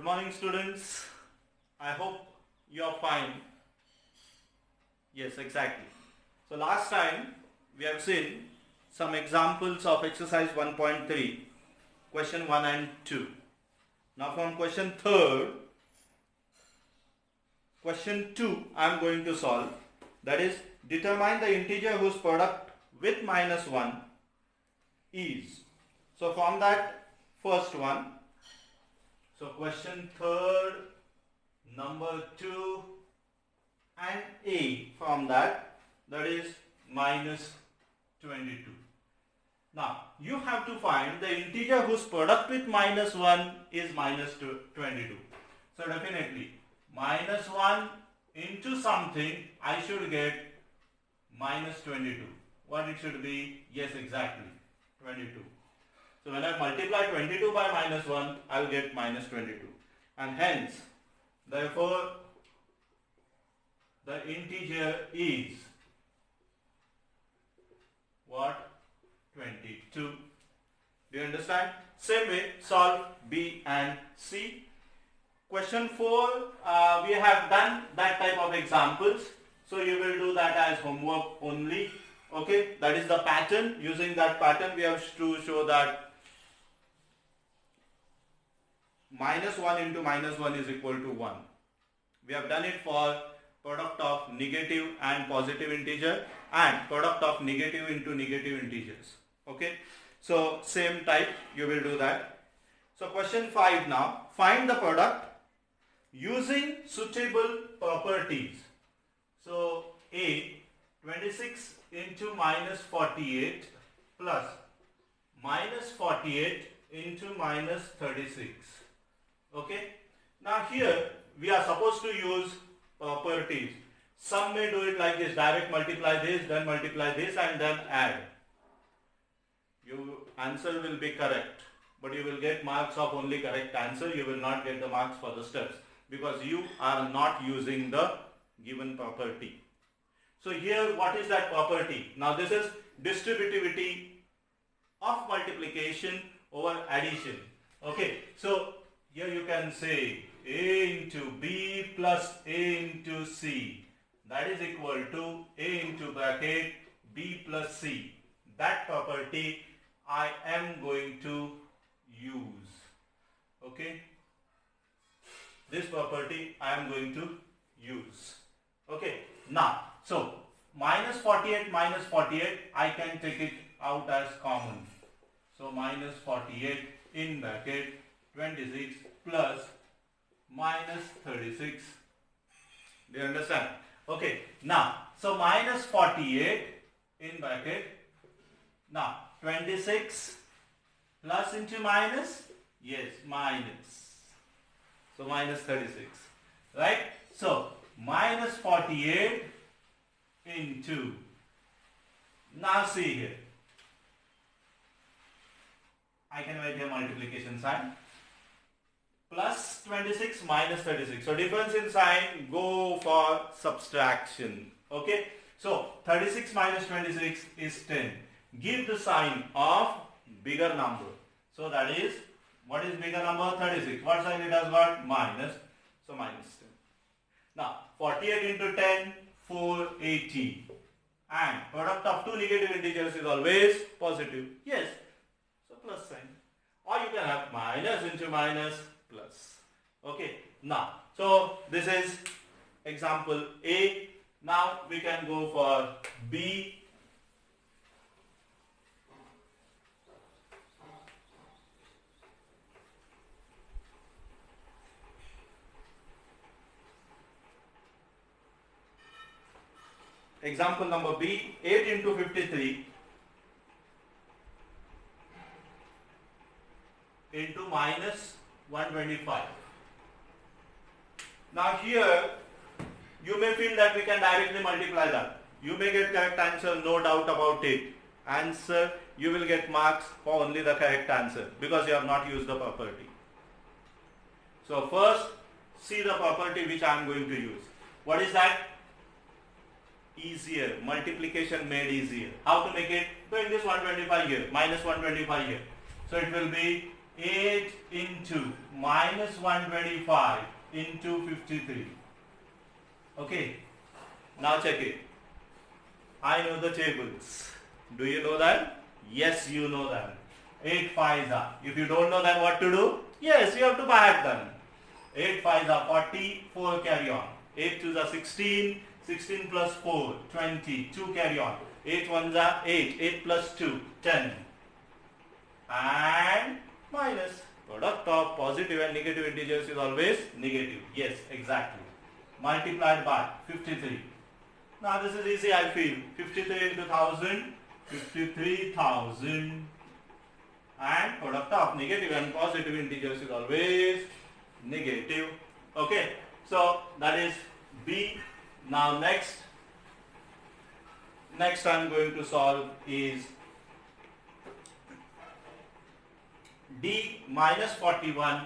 morning, students. I hope you are fine. Yes, exactly. So last time we have seen some examples of exercise 1.3, question 1 and 2. Now from question 2 I am going to solve. That is, determine the integer whose product with -1 is. So from that first one, so question 3, number 2 and A from that is -22. Now you have to find the integer whose product with -1 is -22. So definitely -1 into something I should get -22. What it should be? Yes, exactly 22. So when I multiply 22 by -1, I will get -22, and hence therefore the integer is what? 22. Do you understand? Same way solve B and C. Question 4, we have done that type of examples, so you will do that as homework only. Okay, that is the pattern. Using that pattern we have to show that -1 into -1 is equal to 1. We have done it for product of negative and positive integer and product of negative into negative integers. Okay, so same type you will do that. So question 5 now, find the product using suitable properties. So A, 26 into -48 plus -48 into -36. Okay, now here we are supposed to use properties. Some may do it like this, direct multiply this, then multiply this and then add. Your answer will be correct, but you will get marks of only correct answer. You will not get the marks for the steps because you are not using the given property. So here what is that property? Now this is distributivity of multiplication over addition. Okay, so here you can say A into B plus A into C, that is equal to A into bracket B plus C. That property I am going to use. Okay, this property I am going to use. Okay, now so -48 I can take it out as common. So -48 in bracket 26 plus -36. Do you understand? Okay, now so -48 in bracket, now 26 plus into minus, yes, minus, so -36, right? So -48 into, now see here, I can write here multiplication sign, plus 26 minus 36. So difference in sign, go for subtraction. Okay, so 36 minus 26 is 10. Give the sign of bigger number. So that is, what is bigger number? 36. What sign it has got? Minus. So minus 10. Now 48 into 10, 480. And product of two negative integers is always positive. Yes. So plus sign. Or you can have minus into minus plus. Okay, now so this is example A. Now we can go for B. Example number B, 8 into 53 into -125. Now here you may feel that we can directly multiply that. You may get correct answer, no doubt about it. Answer, you will get marks for only the correct answer because you have not used the property. So first see the property which I am going to use. What is that? Easier, multiplication made easier. How to make it? Bring this 125 here, minus 125 here. So it will be 8 into minus 125 into 53. Okay. Now check it. I know the tables. Do you know that? Yes, you know that. 8 5s are. If you don't know then what to do? Yes, you have to back them. 8 5s are 40, 4 carry on. 8 2s are 16, 16 plus 4, 20, 2 carry on. 8 1s are 8, 8 plus 2, 10. And minus. Product of positive and negative integers is always negative. Yes, exactly. Multiplied by 53. Now this is easy, I feel. 53 into 1000, 53,000. And product of negative and positive integers is always negative. Okay, so that is B. Now next I'm going to solve is D minus 41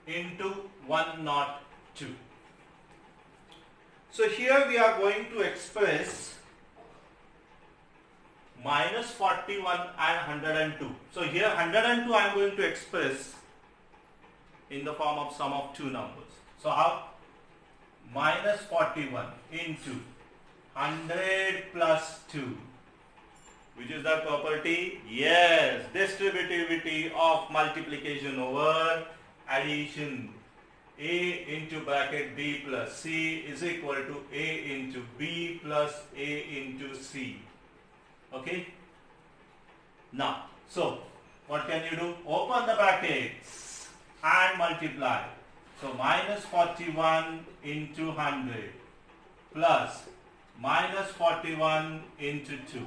into 102. So here we are going to express minus 41 and 102. So here 102 I am going to express in the form of sum of two numbers. So how? Minus 41 into 100 plus 2. Which is the property? Yes, distributivity of multiplication over addition. A into bracket B plus C is equal to A into B plus A into C. Okay. Now, so what can you do? Open the brackets and multiply. So minus 41 into 100 plus minus 41 into 2.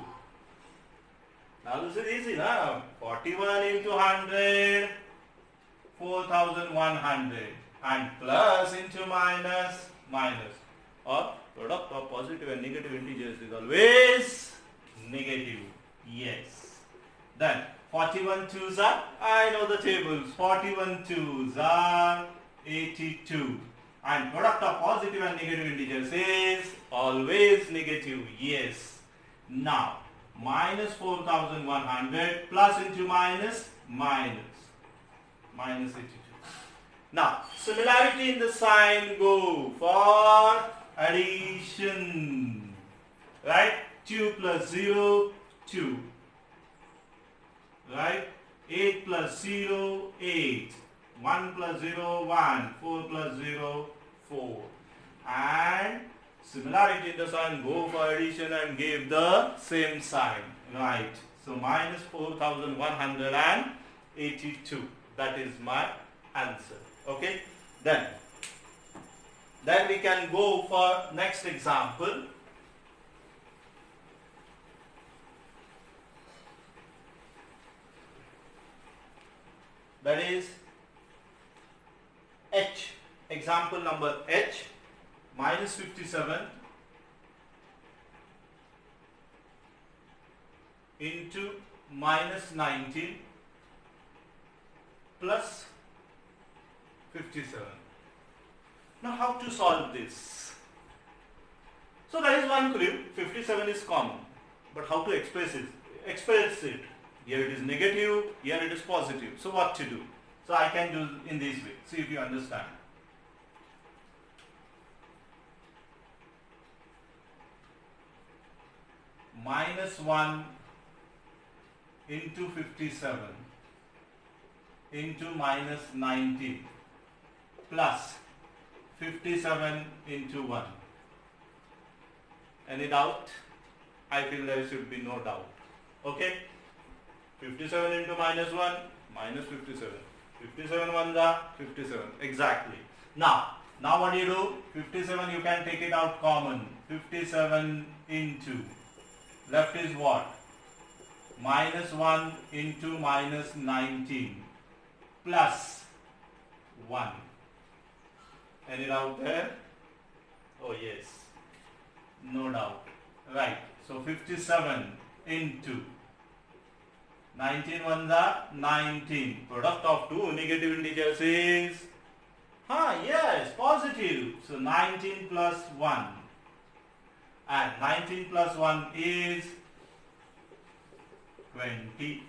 Now this is easy now. 41 into 100, 4100, and plus into minus, minus. Or product of positive and negative integers is always negative. Yes. Then 41 twos are, I know the tables. 41 twos are 82. And product of positive and negative integers is always negative. Yes. Now minus 4100 plus into minus, minus 82. Now similarity in the sign go for addition, right? 2 plus 0, 2, right? 8 plus 0, 8, 1 plus 0, 1, 4 plus 0, 4. And similarity in the sign, go for addition and give the same sign, right? So minus 4182. That is my answer. Okay. Then we can go for next example. That is H. Example number H. Minus 57 into minus 19 plus 57. Now how to solve this? So there is one clue. 57 is common, but how to express it? Here it is negative, here it is positive. So what to do? So I can do in this way. See if you understand. Minus 1 into 57 into minus 19 plus 57 into 1. Any doubt? I feel there should be no doubt. Okay? 57 into minus 1, minus 57. 57 ones are 57. Exactly. Now what do you do? 57 you can take it out common. 57 into, left is what? Minus 1 into minus 19 plus 1. Any doubt there? Oh yes. No doubt. Right. So 57 into 19 ones are 19. Product of two negative integers is, yes, positive. So 19 plus 1. And 19 plus 1 is 20.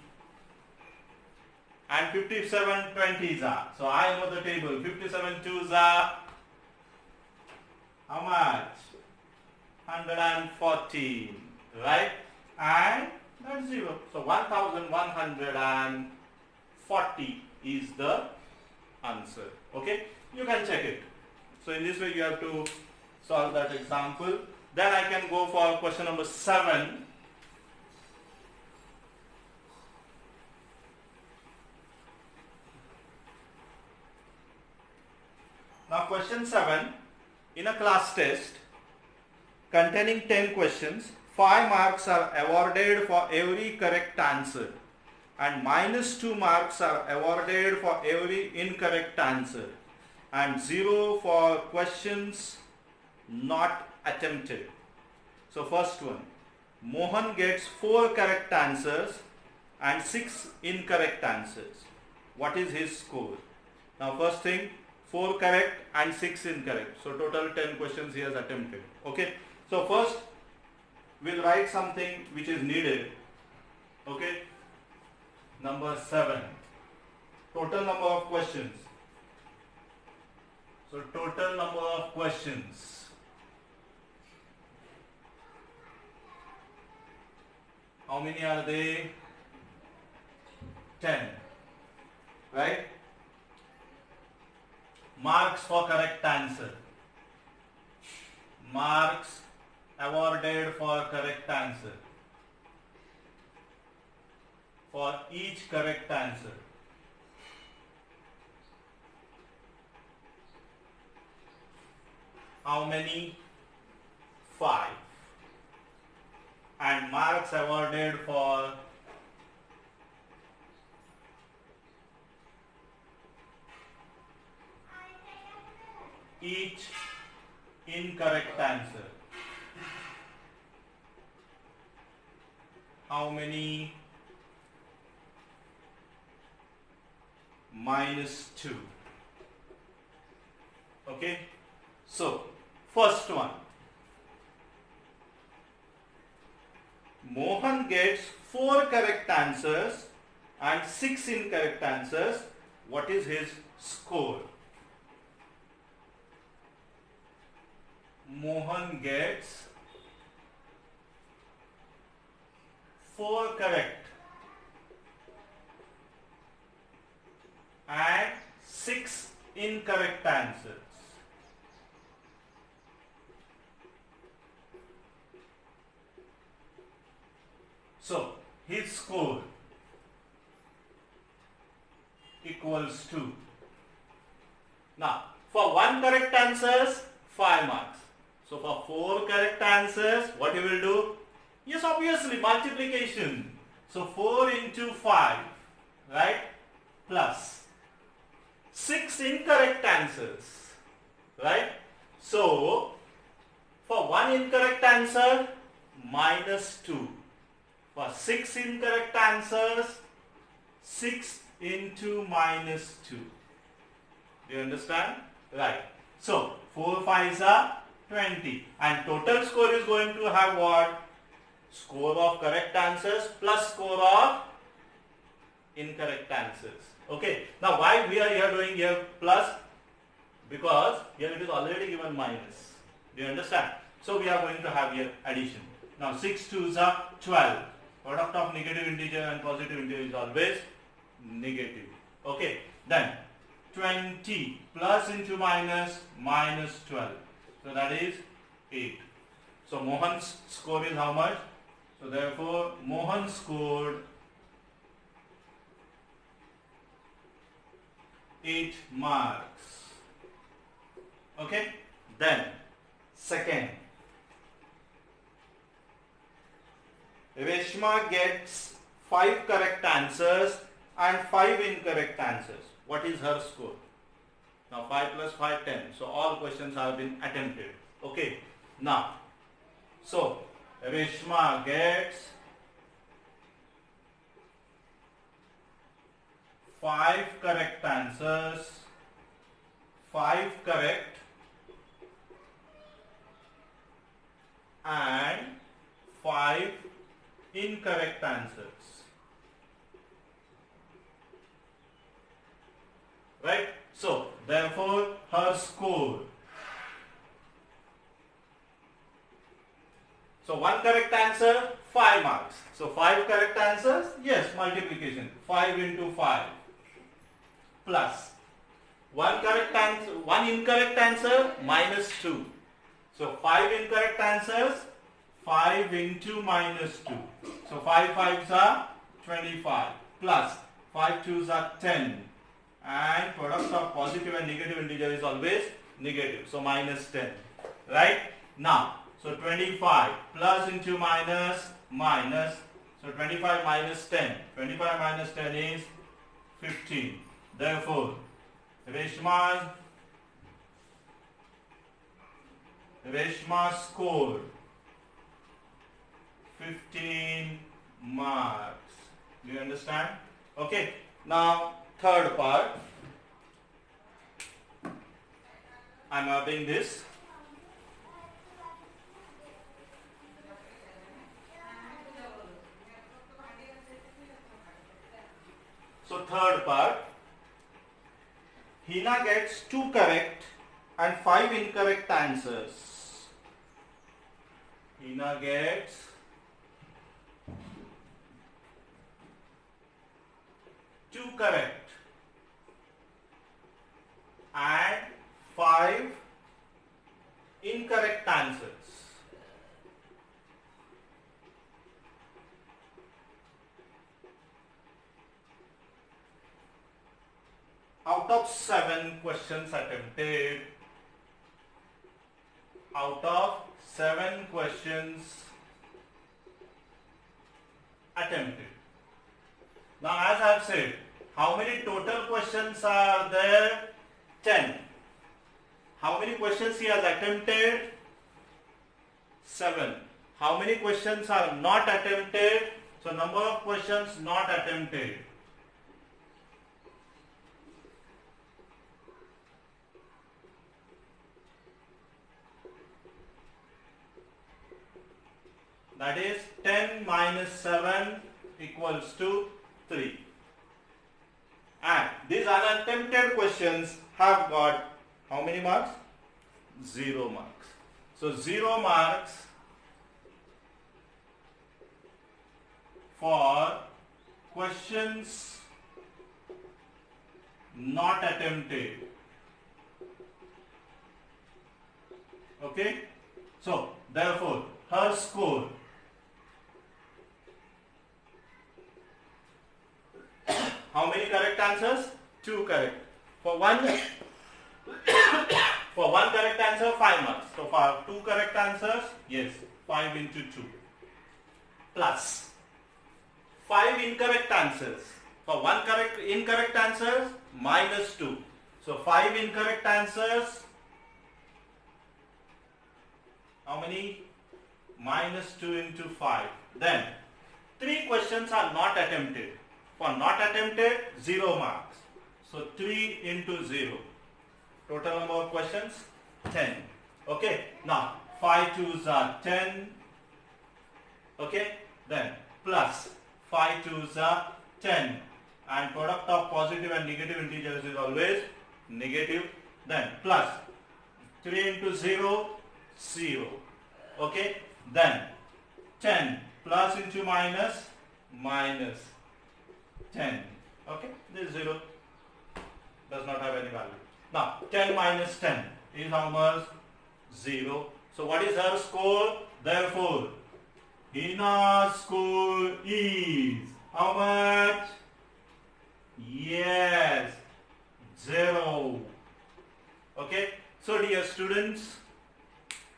and 57 20s are. So I know the table. 57 2s are how much? 114, right? And that's 0. So 1140 is the answer. Okay? You can check it. So in this way you have to solve that example. Then I can go for question number 7. Now question 7, in a class test containing 10 questions, 5 marks are awarded for every correct answer and -2 marks are awarded for every incorrect answer and 0 for questions not attempted. So first one, Mohan gets 4 correct answers and 6 incorrect answers. What is his score? Now first thing, 4 correct and 6 incorrect. So total 10 questions he has attempted. Okay. So first we'll write something which is needed. Okay. Number 7. Total number of questions. So total number of questions. How many are they? 10. Right? Marks for correct answer. Marks awarded for correct answer. For each correct answer. How many? 5. And marks awarded for each incorrect answer. How many? -2. Okay. So first one, Mohan gets 4 correct answers and 6 incorrect answers. What is his score? Mohan gets 4 correct and 6 incorrect answers. So his score equals to, now for 1 correct answers 5 marks. So for 4 correct answers, what you will do? Yes, obviously multiplication. So 4 into 5, right? Plus 6 incorrect answers, right? So for 1 incorrect answer, -2. For 6 incorrect answers, 6 into -2. Do you understand? Right. So 4 5s are 20, and total score is going to have what? Score of correct answers plus score of incorrect answers. Okay. Now why we are here doing here plus? Because here it is already given minus. Do you understand? So we are going to have here addition. Now 6 2s are 12. Product of negative integer and positive integer is always negative. Okay. Then 20 plus into minus, -12. So that is 8. So Mohan's score is how much? So therefore Mohan scored 8 marks. Okay. Then second, Reshma gets 5 correct answers and 5 incorrect answers. What is her score? Now 5 plus 5, 10. So all questions have been attempted. Okay. Now, so Reshma gets 5 correct answers, 5 correct and 5 incorrect answers. right? So therefore her score. So one correct answer, 5 marks. So 5 correct answers, yes, multiplication. 5 into 5 plus one incorrect answer, minus 2. So 5 incorrect answers, 5 into minus 2. So 5 fives are 25 plus 5 twos are 10. And product of positive and negative integer is always negative. So minus 10. Right? Now, so 25 plus into minus, minus. So 25 minus 10. 25 minus 10 is 15. Therefore, Reshma scored 15 marks. Do you understand? Okay. Now, third part. I'm adding this. So third part, Hina gets 2 correct and 5 incorrect answers. Hina gets 2 correct and 5 incorrect answers. Out of 7 questions attempted, Now as I have said, how many total questions are there? 10. How many questions he has attempted? 7. How many questions are not attempted? So number of questions not attempted. That is 10 minus 7 equals to 3. And these unattempted questions have got how many marks? 0 marks. So 0 marks for questions not attempted. Okay? So therefore her score how many correct answers? 2 correct. For one correct answer, 5 marks. So for 2 correct answers, yes, 5 into 2. Plus 5 incorrect answers. For one incorrect answers, minus 2. So 5 incorrect answers, how many? Minus 2 into 5. Then 3 questions are not attempted. For not attempted, 0 marks. So 3 into 0. Total number of questions, 10. Okay. Now 5 twos are 10. Okay. Then plus 5 twos are 10. And product of positive and negative integers is always negative. Then plus 3 into 0, 0. Okay. Then 10 plus into minus, minus 10. Okay, this 0 does not have any value. Now 10 minus 10 is how much? 0. So what is her score? Therefore Hina's score is how much? Yes, 0. Okay, so dear students,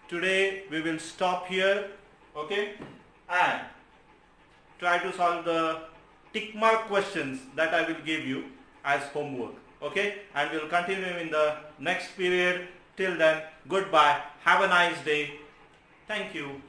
today we will stop here. Okay, and try to solve the tick mark questions that I will give you as homework. Okay, and we will continue in the next period. Till then, goodbye. Have a nice day. Thank you.